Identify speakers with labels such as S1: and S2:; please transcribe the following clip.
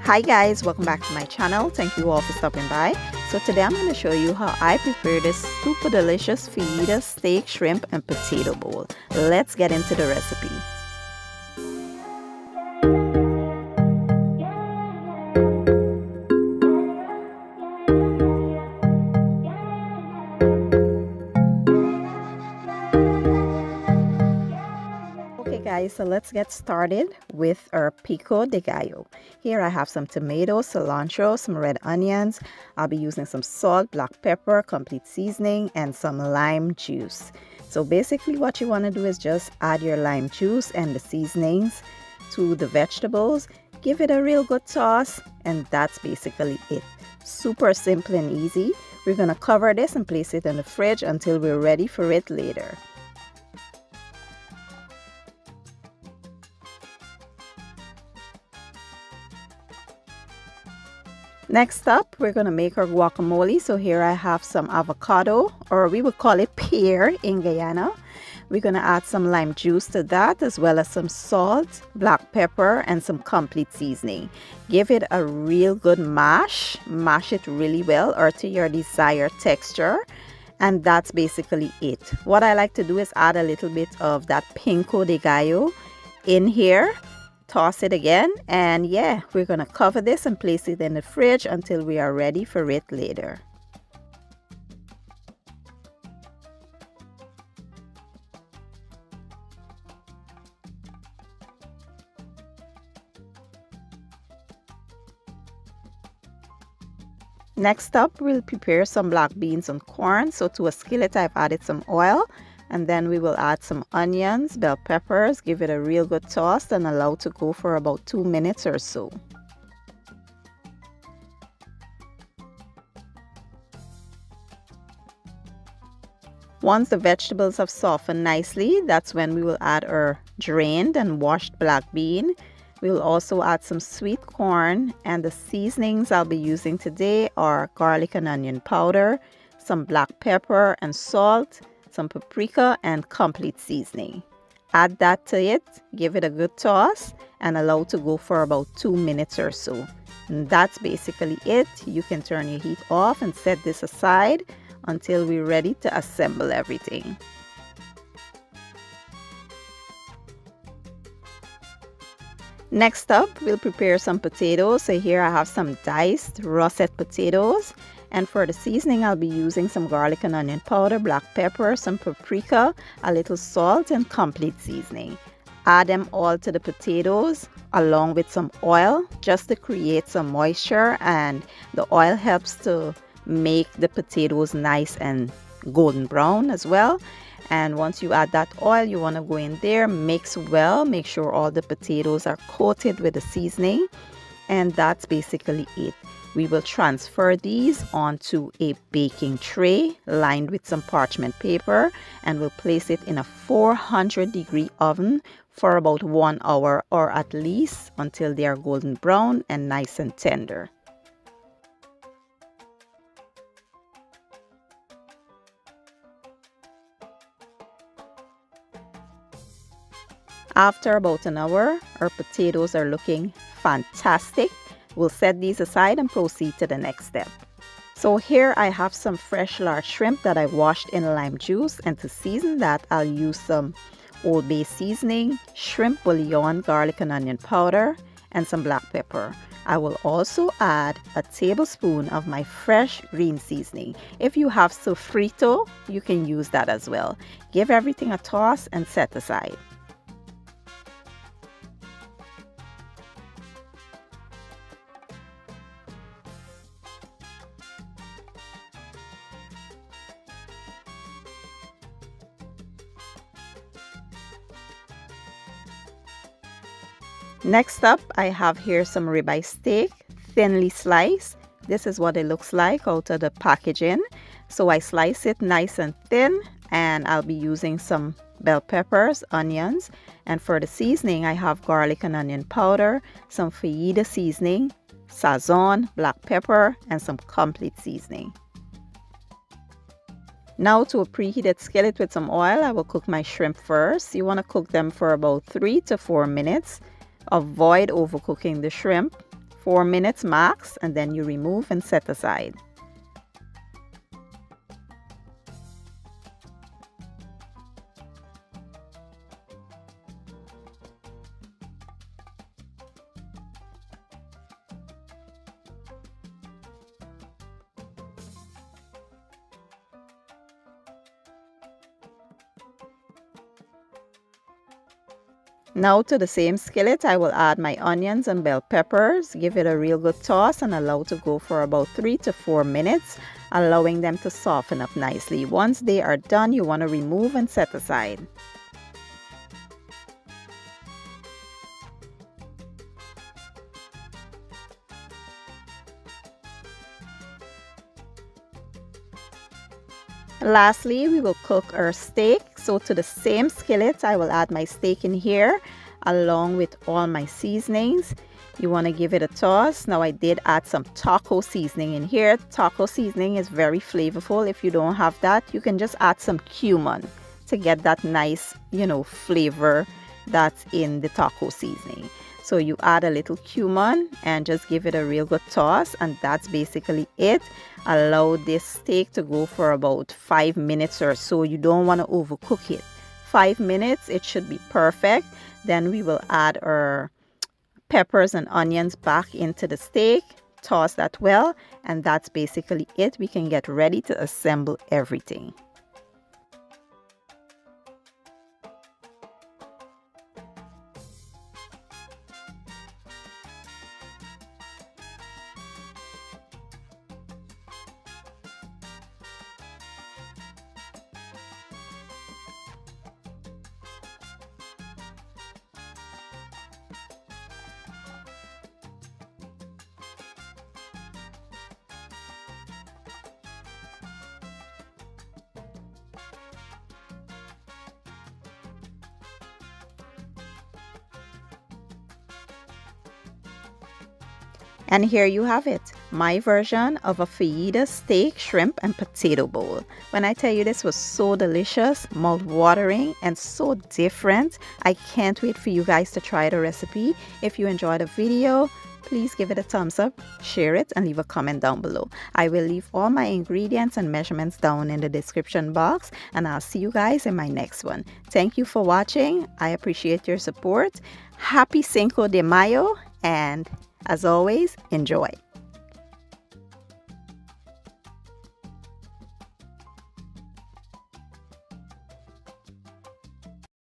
S1: Hi guys, welcome back to my channel. Thank you all for stopping by. So today I'm going to show you how I prepare this super delicious fajita steak, shrimp and potato bowl. Let's get into the recipe. Okay guys, so let's get started with our pico de gallo. Here I have some tomatoes, cilantro, some red onions. I'll be using some salt, black pepper, complete seasoning, and some lime juice. So basically what you want to do is just add your lime juice and the seasonings to the vegetables. Give it a real good toss, and that's basically it. Super simple and easy. We're going to cover this and place it in the fridge until we're ready for it later. Next up, we're going to make our guacamole. So here I have some avocado, or we would call it pear in Guyana. We're going to add some lime juice to that, as well as some salt, black pepper, and some complete seasoning. Give it a real good mash. Mash it really well or to your desired texture. And that's basically it. What I like to do is add a little bit of that pico de gallo in here. Toss it again, and yeah, we're gonna cover this and place it in the fridge until we are ready for it later. Next up, we'll prepare some black beans and corn. So to a skillet I've added some oil, and then we will add some onions, bell peppers, give it a real good toss and allow to go for about 2 minutes or so. Once the vegetables have softened nicely, that's when we will add our drained and washed black bean. We will also add some sweet corn, and the seasonings I'll be using today are garlic and onion powder, some black pepper and salt, some paprika and complete seasoning. Add that to it, give it a good toss, and allow to go for about 2 minutes or so. And that's basically it. You can turn your heat off and set this aside until we're ready to assemble everything. Next up, we'll prepare some potatoes. So here I have some diced russet potatoes. And for the seasoning, I'll be using some garlic and onion powder, black pepper, some paprika, a little salt, and complete seasoning. Add them all to the potatoes along with some oil just to create some moisture, and the oil helps to make the potatoes nice and golden brown as well. And once you add that oil, you want to go in there, mix well, make sure all the potatoes are coated with the seasoning, and that's basically it. We will transfer these onto a baking tray lined with some parchment paper, and we'll place it in a 400-degree oven for about 1 hour, or at least until they are golden brown and nice and tender. After about an hour, our potatoes are looking fantastic. We'll set these aside and proceed to the next step. So here I have some fresh large shrimp that I washed in lime juice, and to season that I'll use some Old Bay seasoning, shrimp bouillon, garlic and onion powder, and some black pepper. I will also add a tablespoon of my fresh green seasoning. If you have sofrito, you can use that as well. Give everything a toss and set aside. Next up, I have here some ribeye steak, thinly sliced. This is what it looks like out of the packaging. So I slice it nice and thin, and I'll be using some bell peppers, onions, and for the seasoning, I have garlic and onion powder, some fajita seasoning, sazon, black pepper, and some complete seasoning. Now to a preheated skillet with some oil, I will cook my shrimp first. You want to cook them for about 3 to 4 minutes. Avoid overcooking the shrimp. 4 minutes max, and then you remove and set aside. Now to the same skillet, I will add my onions and bell peppers, give it a real good toss and allow to go for about 3 to 4 minutes, allowing them to soften up nicely. Once they are done, you want to remove and set aside. Lastly, we will cook our steak. So to the same skillet, I will add my steak in here along with all my seasonings. You want to give it a toss. Now I did add some taco seasoning in here. Taco seasoning is very flavorful. If you don't have that, you can just add some cumin to get that nice, flavor that's in the taco seasoning. So you add a little cumin and just give it a real good toss, and that's basically it. Allow this steak to go for about 5 minutes or so. You don't want to overcook it. 5 minutes, it should be perfect. Then we will add our peppers and onions back into the steak, toss that well, and that's basically it. We can get ready to assemble everything. And here you have it, my version of a fajita steak, shrimp, and potato bowl. When I tell you this was so delicious, mouth-watering, and so different, I can't wait for you guys to try the recipe. If you enjoyed the video, please give it a thumbs up, share it, and leave a comment down below. I will leave all my ingredients and measurements down in the description box, and I'll see you guys in my next one. Thank you for watching. I appreciate your support. Happy Cinco de Mayo, and as always, enjoy.